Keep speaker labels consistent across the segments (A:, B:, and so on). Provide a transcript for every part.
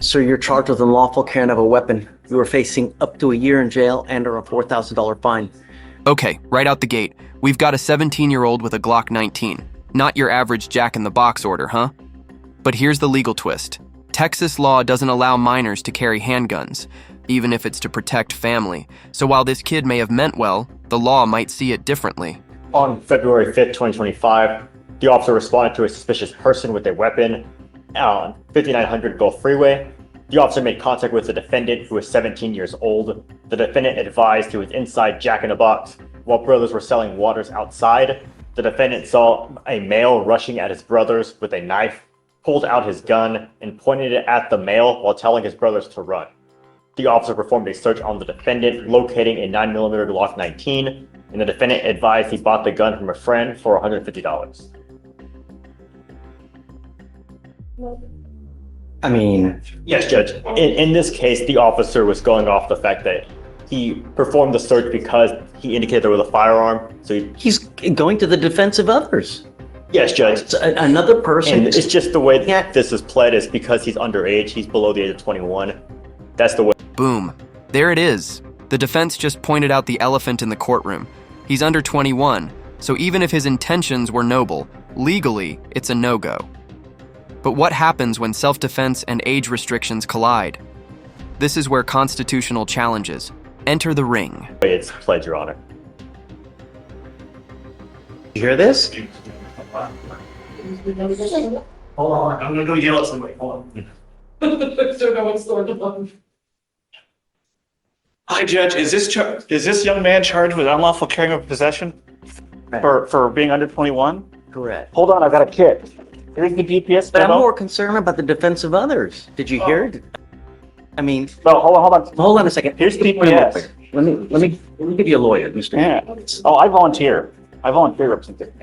A: So you're charged with unlawful carrying of a weapon. You are facing up to a year in jail and or a $4,000 fine.
B: Okay, right out the gate, we've got a 17-year-old with a Glock 19. Not your average jack-in-the-box order, huh? But here's the legal twist. Texas law doesn't allow minors to carry handguns, even if it's to protect family. So while this kid may have meant well, the law might see it differently.
C: On February 5th, 2025, the officer responded to a suspicious person with a weapon on 5900 Gulf Freeway. The officer made contact with the defendant, who was 17 years old. The defendant advised he was inside Jack-in-the-Box while brothers were selling waters outside. The defendant saw a male rushing at his brothers with a knife, pulled out his gun, and pointed it at the male while telling his brothers to run. The officer performed a search on the defendant, locating a 9mm Glock 19, and the defendant advised he bought the gun from a friend for $150.
A: I mean,
C: Yes, Judge. In this case, the officer was going off the fact that he performed the search because he indicated there was a firearm. So
A: he's going to the defense of others.
C: yes, Judge.
A: It's another person.
C: And it's just the way this is pled is because he's underage. He's below the age of 21. That's the way.
B: Boom. There it is. The defense just pointed out the elephant in the courtroom. He's under 21, so even if his intentions were noble, legally, it's a no-go. But what happens when self-defense and age restrictions collide? This is where constitutional challenges enter the ring.
C: It's pled, Your Honor.
A: You hear this?
D: Hold on, I'm gonna go yell at somebody. Hold on. Don't know what's going on. Hi, Judge. Is this young man charged with unlawful carrying of possession for being under 21?
A: Correct.
D: Hold on, I've got a kit. Here's the GPS
A: But I'm
D: memo.
A: more concerned about the defense of others. Did you hear it? I mean,
D: No, hold on.
A: hold on a second.
D: Here's
A: Wait a minute.
D: GPS.
A: Let me give you a lawyer, Mr.
D: Yeah. Oh, I volunteer. I volunteer representation.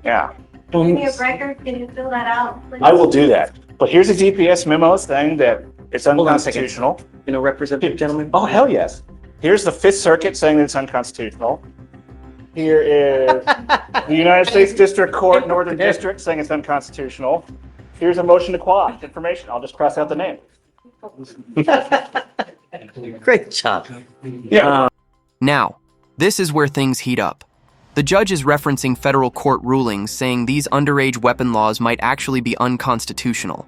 D: Yeah.
E: Give me a record, can you fill that out, please?
D: I will do that. But here's a GPS memo saying that it's
A: Hold on a second.
D: unconstitutional.
A: You know, represent the gentleman?
D: Oh, hell yes. Here's the Fifth Circuit saying that it's unconstitutional. Here is the United States District Court, Northern District, saying it's unconstitutional. Here's a motion to quash information. I'll just cross out the name.
A: Great job.
D: Yeah.
B: Now, this is where things heat up. The judge is referencing federal court rulings saying these underage weapon laws might actually be unconstitutional.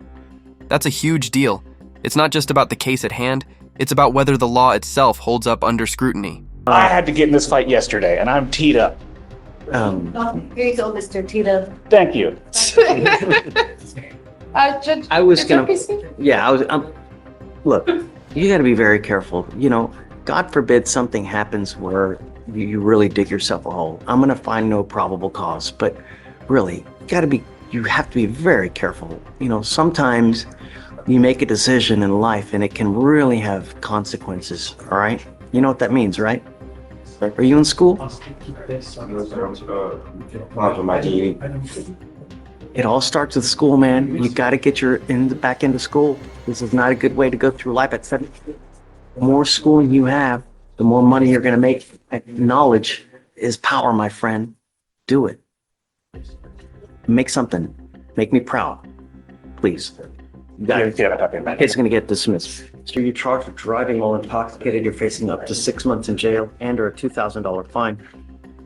B: That's a huge deal. It's not just about the case at hand, it's about whether the law itself holds up under scrutiny.
D: I had to get in this fight yesterday, and I'm teed up.
E: Here you go, Mr. Tito.
D: Thank you.
E: Judge,
A: I was
E: is
A: gonna,
E: there PC?
A: yeah, look, you gotta be very careful. You know, God forbid something happens where you really dig yourself a hole. I'm gonna find no probable cause, but really, you have to be very careful. You know, sometimes you make a decision in life and it can really have consequences, all right? You know what that means, right? Are you in school? It all starts with school, man. You got to get back into school. This is not a good way to go through life at 7. The more schooling you have, the more money you're going to make. Knowledge is power, my friend. Do it. Make something. Make me proud. Please. You got it. It's going to get dismissed. So you're charged with driving while intoxicated. You're facing up to 6 months in jail and or a $2,000 fine.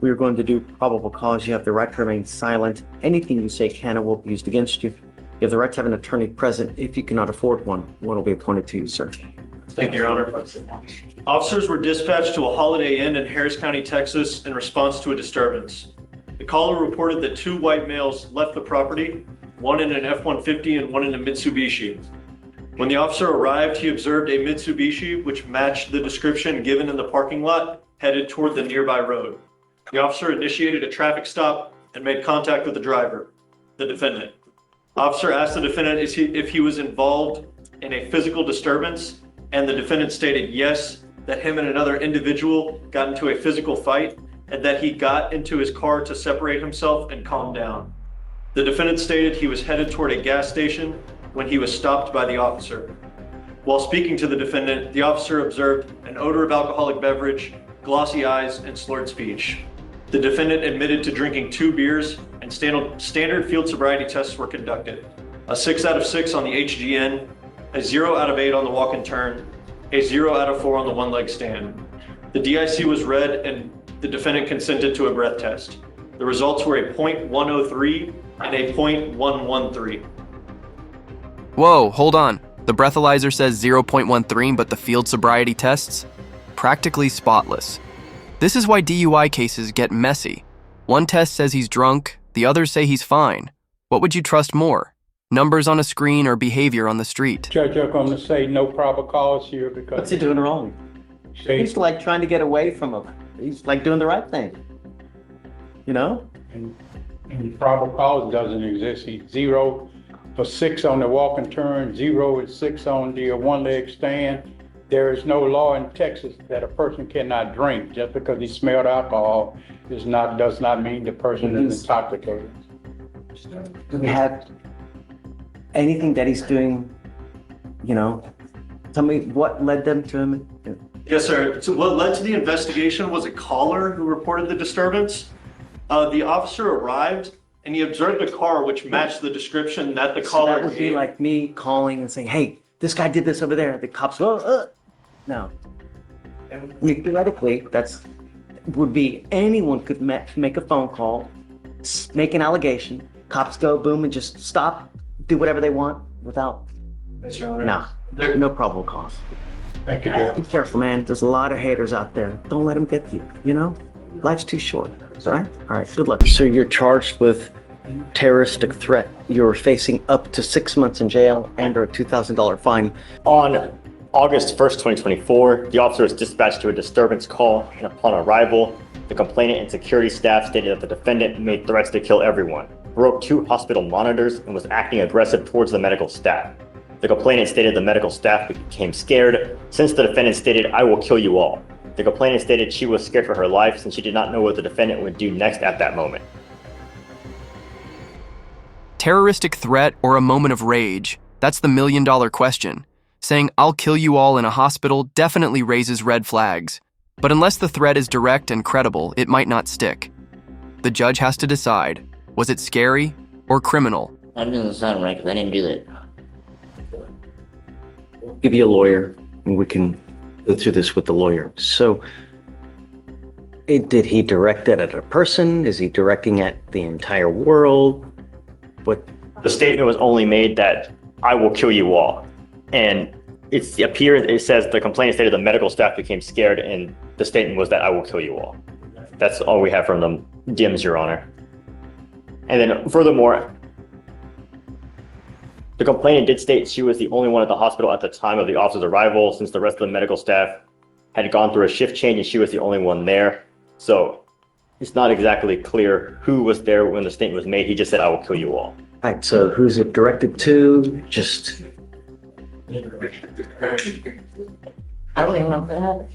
A: We are going to do probable cause. You have the right to remain silent. Anything you say can or will be used against you. You have the right to have an attorney present. If you cannot afford one will be appointed to you, sir.
F: Thank you, Your Honor. Officers were dispatched to a Holiday Inn in Harris County, Texas, in response to a disturbance. The caller reported that 2 white males left the property, one in an F-150 and one in a Mitsubishi. When the officer arrived, he observed a Mitsubishi, which matched the description given in the parking lot, headed toward the nearby road. The officer initiated a traffic stop and made contact with the driver, the defendant. Officer asked the defendant if he was involved in a physical disturbance, and the defendant stated yes, that him and another individual got into a physical fight, and that he got into his car to separate himself and calm down. The defendant stated he was headed toward a gas station when he was stopped by the officer. While speaking to the defendant, the officer observed an odor of alcoholic beverage, glossy eyes, and slurred speech. The defendant admitted to drinking 2 beers, and standard field sobriety tests were conducted. A 6 out of 6 on the HGN, a 0 out of 8 on the walk and turn, a 0 out of 4 on the one leg stand. The DIC was read and the defendant consented to a breath test. The results were a .103 and a .113.
B: Whoa, hold on. The breathalyzer says 0.13, but the field sobriety tests? Practically spotless. This is why DUI cases get messy. One test says he's drunk, the others say he's fine. What would you trust more? Numbers on a screen or behavior on the street?
G: Judge, I'm going to say no probable cause here because
A: What's he doing wrong? He's like trying to get away from him. He's like doing the right thing. You know?
G: and probable cause doesn't exist. He's 0 for 6 on the walk and turn, 0 is 6 on the one leg stand. There is no law in Texas that a person cannot drink. Just because he smelled alcohol does not mean the person is intoxicated.
A: Do we have anything that he's doing, you know? Tell me what led them to him?
F: Yes, sir. So what led to the investigation was a caller who reported the disturbance. The officer arrived and he observed a car which matched the description that the
A: So
F: caller
A: that would be
F: gave.
A: like me calling and saying, hey, this guy did this over there. The cops go, no. I mean, theoretically, would be anyone could make a phone call, make an allegation, cops go, boom, and just stop, do whatever they want without, no probable cause.
G: Thank you, Judge.
A: Be careful, man. There's a lot of haters out there. Don't let them get you, you know? Life's too short, all right? All right, good luck. So you're charged with terroristic threat. You're facing up to 6 months in jail and or a $2,000 fine.
C: On August 1st, 2024, the officer was dispatched to a disturbance call, and upon arrival, the complainant and security staff stated that the defendant made threats to kill everyone, broke 2 hospital monitors, and was acting aggressive towards the medical staff. The complainant stated the medical staff became scared since the defendant stated, "I will kill you all." The complainant stated she was scared for her life since she did not know what the defendant would do next at that moment.
B: Terroristic threat or a moment of rage? That's the million-dollar question. Saying, "I'll kill you all" in a hospital definitely raises red flags. But unless the threat is direct and credible, it might not stick. The judge has to decide, was it scary or criminal?
H: That doesn't sound right because I didn't do that.
A: Give you a lawyer and we can go through this with the lawyer. So did he direct it at a person? Is he directing at the entire world? What?
C: The statement was only made that "I will kill you all." And it says the complainant stated the medical staff became scared, and the statement was that "I will kill you all." That's all we have from the DMs, Your Honor. And then furthermore, the complainant did state she was the only one at the hospital at the time of the officer's arrival, since the rest of the medical staff had gone through a shift change and she was the only one there. So it's not exactly clear who was there when the statement was made. He just said, "I will kill you all."
A: All right, so who's it directed to? Just
H: I don't even know that.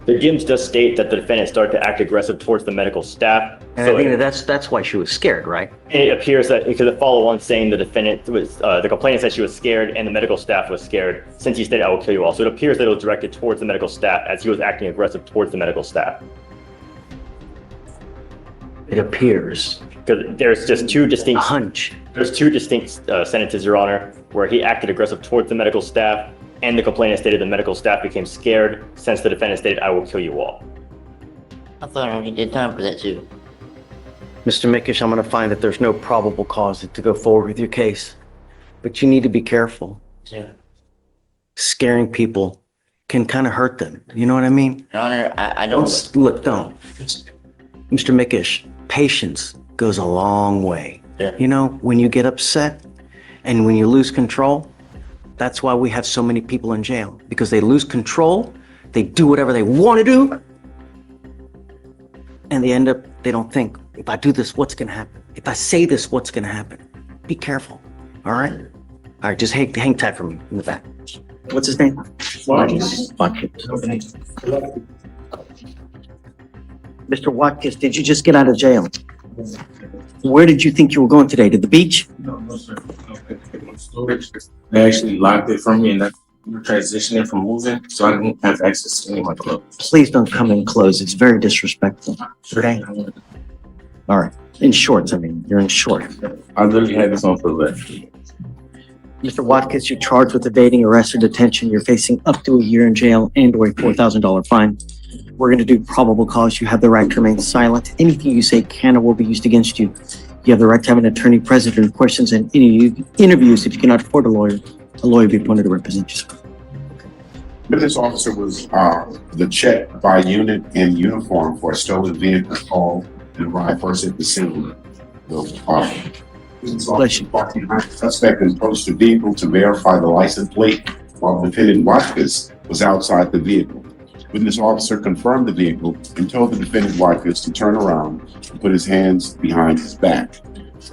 C: The DMs does state that the defendant started to act aggressive towards the medical staff.
A: and I think that's why she was scared, right?
C: It appears that it could follow on saying the defendant was, the complainant said she was scared and the medical staff was scared since he stated, "I will kill you all." So it appears that it was directed towards the medical staff as he was acting aggressive towards the medical staff.
A: It appears.
C: Because there's just two
A: A
C: distinct,
A: hunch.
C: sentences, Your Honor, where he acted aggressive towards the medical staff and the complainant stated the medical staff became scared since the defendant stated, "I will kill you all."
H: I thought I only did time for that too.
A: Mr. Mickish, I'm going to find that there's no probable cause to go forward with your case. But you need to be careful.
H: Yeah.
A: Scaring people can kind of hurt them. You know what I mean?
H: Your Honor, I don't.
A: Don't. Mr. Mickish, patience goes a long way.
H: Yeah.
A: You know, when you get upset and when you lose control, that's why we have so many people in jail. Because they lose control, they do whatever they want to do, and they don't think, if I do this, what's going to happen? If I say this, what's going to happen? Be careful, all right? All right, just hang tight for me in the back. What's his name? Watkins. Mr. Watkins, did you just get out of jail? Where did you think you were going today? To the beach?
I: No, sir. They actually locked it from me and we're transitioning from moving, so I didn't have access to any of my clothes.
A: Please don't come in close. It's very disrespectful. Okay? All right. In shorts, I mean, you're in shorts.
I: I literally had this on for the left.
A: Mr. Watkins, you're charged with evading arrest or detention. You're facing up to a year in jail and or a $4,000 fine. We're going to do probable cause. You have the right to remain silent. Anything you say can or will be used against you. You have the right to have an attorney present during questions and any interviews. If you cannot afford a lawyer will be appointed to represent you.
J: But this officer was the check by unit in uniform for a stolen vehicle call and arrived first at the scene.
A: Bless you.
J: Suspect approached the vehicle to verify the license plate while defendant Watkins was outside the vehicle. Witness officer confirmed the vehicle and told the defendant Watkins to turn around and put his hands behind his back.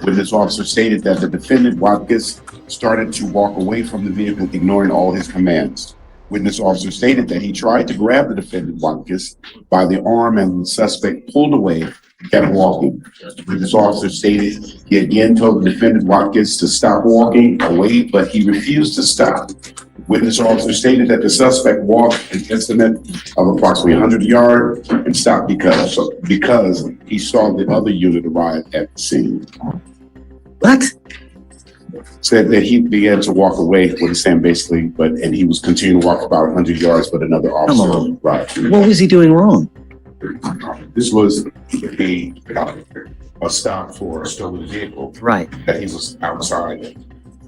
J: Witness officer stated that the defendant Watkins started to walk away from the vehicle, ignoring all his commands. Witness officer stated that he tried to grab the defendant Watkins by the arm and the suspect pulled away and kept walking. Witness officer stated he again told the defendant Watkins to stop walking away, but he refused to stop. Witness officer stated that the suspect walked an estimate of approximately 100 yards and stopped because he saw the other unit arrive at the scene.
A: What?
J: Said that he began to walk away, what he's saying basically, and he was continuing to walk about 100 yards, but another officer arrived.
A: What was he doing wrong?
J: This was a stop for a stolen vehicle.
A: Right.
J: That he was outside.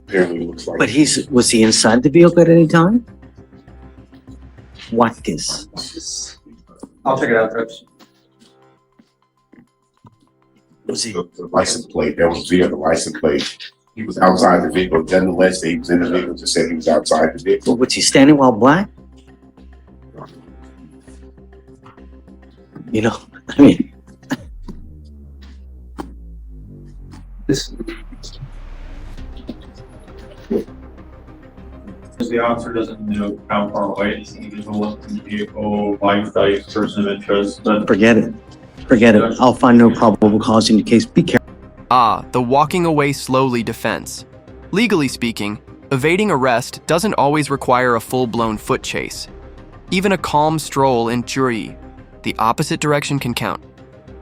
J: Apparently it looks like.
A: But was he inside the vehicle at any time? Watkins.
K: I'll check it out, Trips.
A: Was he?
J: The license plate, there was via the license plate. He was outside the vehicle. Nonetheless, he was in the vehicle, just said he was outside the vehicle.
A: Was he standing while black? You know, I mean.
K: The officer doesn't know how far away this individual is in the vehicle, life, dice, person of interest, but
A: Forget it. Forget it. I'll find no probable cause in your case. Be careful.
B: The walking away slowly defense. Legally speaking, evading arrest doesn't always require a full-blown foot chase. Even a calm stroll in jury, the opposite direction can count.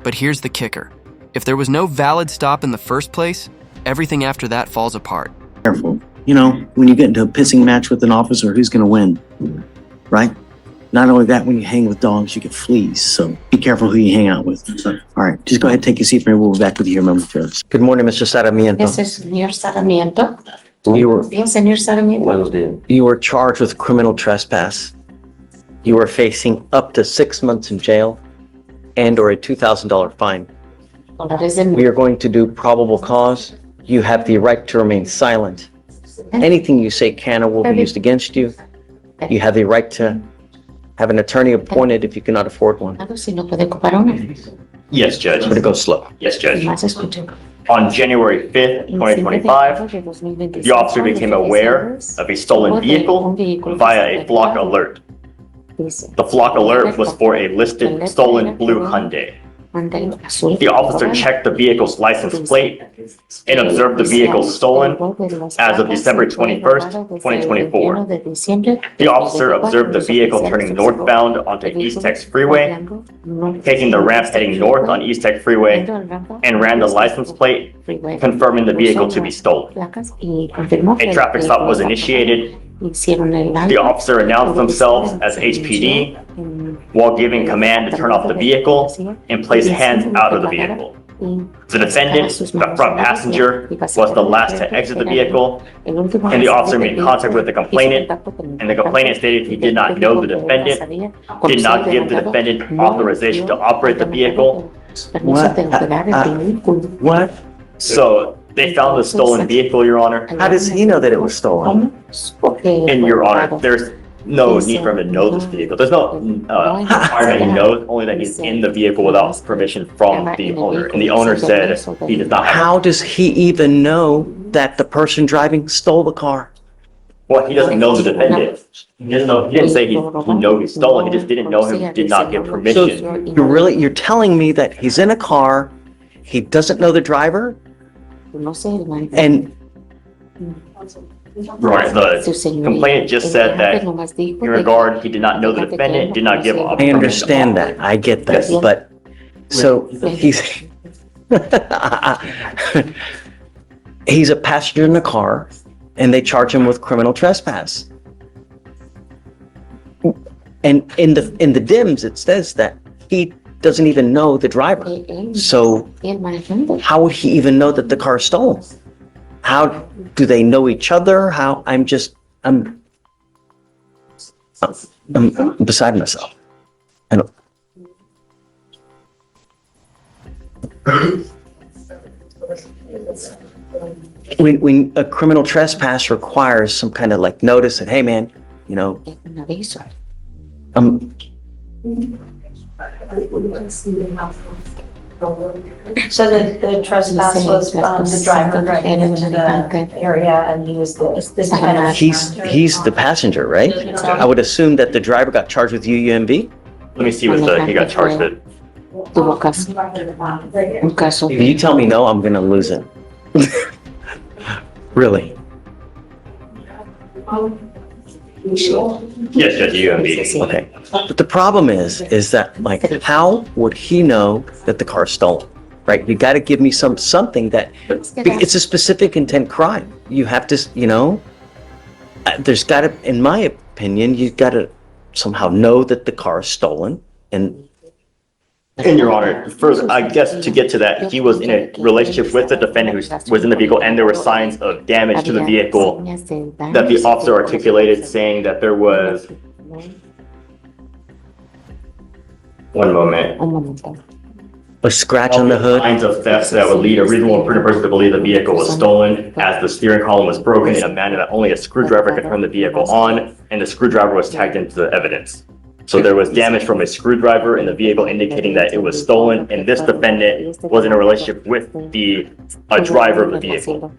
B: But here's the kicker. If there was no valid stop in the first place, everything after that falls apart.
A: Careful. You know, when you get into a pissing match with an officer, who's going to win? Right? Not only that, when you hang with dogs, you get fleas. So be careful who you hang out with. All right, just go ahead and take a seat for me. We'll be back with you here momentarily. Good morning, Mr. Sarmiento.
L: Ese señor Sarmiento.
A: You
L: Bien, señor Sarmiento.
A: were charged with criminal trespass. You are facing up to 6 months in jail and or a $2,000 fine. We are going to do probable cause. You have the right to remain silent. Anything you say can or will be used against you. You have the right to have an attorney appointed if you cannot afford one.
C: Yes, Judge.
A: But it goes slow.
C: Yes, Judge. On January 5th, 2025, the officer became aware of a stolen vehicle via a Glock alert. The Glock alert was for a listed stolen blue Hyundai. The officer checked the vehicle's license plate and observed the vehicle stolen as of December 21st, 2024. The officer observed the vehicle turning northbound onto East Tex Freeway, taking the ramp heading north on East Tex Freeway, and ran the license plate, confirming the vehicle to be stolen. A traffic stop was initiated. The officer announced themselves as HPD while giving command to turn off the vehicle and place hands out of the vehicle. The defendant, the front passenger, was the last to exit the vehicle, and the officer made contact with the complainant, and the complainant stated he did not know the defendant, did not give the defendant authorization to operate the vehicle.
A: What?
C: So they found the stolen vehicle, Your Honor.
A: How does he know that it was stolen?
C: And Your Honor, there's no need for him to know this vehicle. There's no requirement he knows, only that he's in the vehicle without permission from the owner. And the owner said he does not have.
A: How does he even know that the person driving stole the car?
C: Well, he doesn't know the defendant. He doesn't know. He didn't say he know he's stolen. He just didn't know him. Did not give
A: So
C: permission.
A: you're telling me that he's in a car, he doesn't know the driver, and
C: Right. The complainant just said that in regard, he did not know the defendant, did not give.
A: I understand that. I get that, but so he's He's a passenger in the car and they charge him with criminal trespass. And in the DIMS, it says that he doesn't even know the driver. So how would he even know that the car is stolen? How do they know each other? I'm beside myself. I don't. When a criminal trespass requires some kind of like notice that, hey man, you know,
E: So the trespass was the driver driving into the area and he was this kind of.
A: he's the passenger, right? I would assume that the driver got charged with UUMV.
C: Let me see what he got charged with.
A: If you tell me no, I'm gonna lose it. Really?
C: Yes, Judge, UMB.
A: Okay. But the problem is that like, how would he know that the car is stolen? Right? You got to give me something that it's a specific intent crime. You have to, you know, there's got to, in my opinion, you've got to somehow know that the car is stolen. And
C: Your Honor, further, I guess to get to that, he was in a relationship with the defendant who was in the vehicle, and there were signs of damage to the vehicle that the officer articulated, saying that there was. One moment.
A: a scratch on the hood.
C: Signs of theft that would lead a reasonable and prudent person to believe the vehicle was stolen, as the steering column was broken in a manner that only a screwdriver could turn the vehicle on, and the screwdriver was tagged into the evidence. So there was damage from a screwdriver in the vehicle indicating that it was stolen, and this defendant was in a relationship with the driver of the vehicle.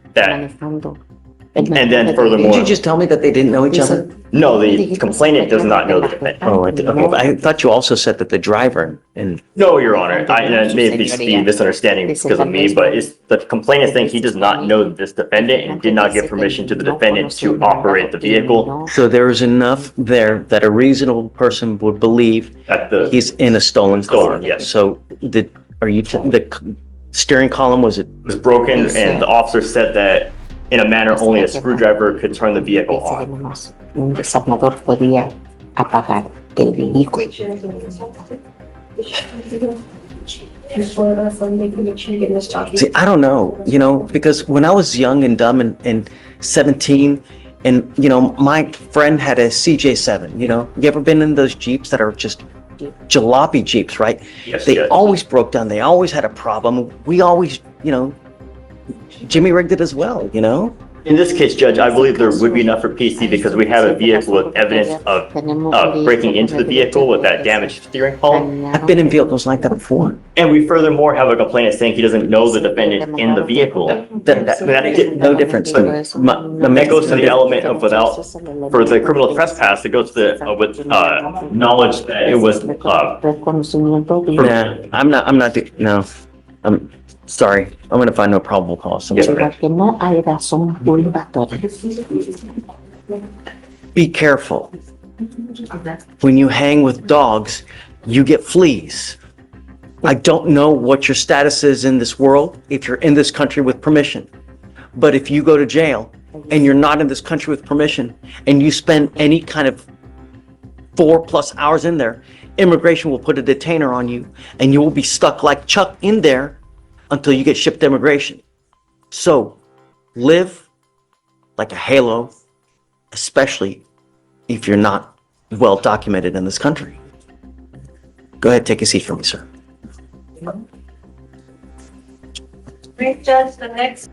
C: And then furthermore.
A: Did you just tell me that they didn't know each other?
C: No, the complainant does not know the defendant.
A: Oh, okay. I thought you also said that the driver and.
C: No, Your Honor, it may be misunderstanding because of me, but it's the complainant saying he does not know this defendant and did not give permission to the defendant to operate the vehicle.
A: So there is enough there that a reasonable person would believe
C: That the
A: he's in a stolen car.
C: yes.
A: So the steering column was
C: was broken, and the officer said that in a manner only a screwdriver could turn the vehicle on.
L: Un desarmador podía apagar el vehículo.
A: See, I don't know, you know, because when I was young and dumb and 17, and, you know, my friend had a CJ7, you know, you ever been in those Jeeps that are just jalopy Jeeps, right?
C: Yes,
A: They
C: yes.
A: always broke down. They always had a problem. We always, you know, Jimmy rigged it as well, you know?
C: In this case, Judge, I believe there would be enough for PC because we have a vehicle with evidence of breaking into the vehicle with that damaged steering column.
A: I've been in vehicles like that before.
C: And we furthermore have a complainant saying he doesn't know the defendant in the vehicle.
A: That no difference to me.
C: That goes to the element of without, for the criminal trespass, it goes to the, with knowledge that it was,
A: Nah, I'm not, no, I'm sorry. I'm gonna find no probable cause. I'm sorry.
L: Que no hay razón probatoria.
A: Be careful. When you hang with dogs, you get fleas. I don't know what your status is in this world if you're in this country with permission. But if you go to jail and you're not in this country with permission and you spend any kind of 4+ hours in there, immigration will put a detainer on you and you will be stuck like Chuck in there until you get shipped to immigration. So live like a halo, especially if you're not well documented in this country. Go ahead, take a seat for me, sir.
E: Great, Judge, the next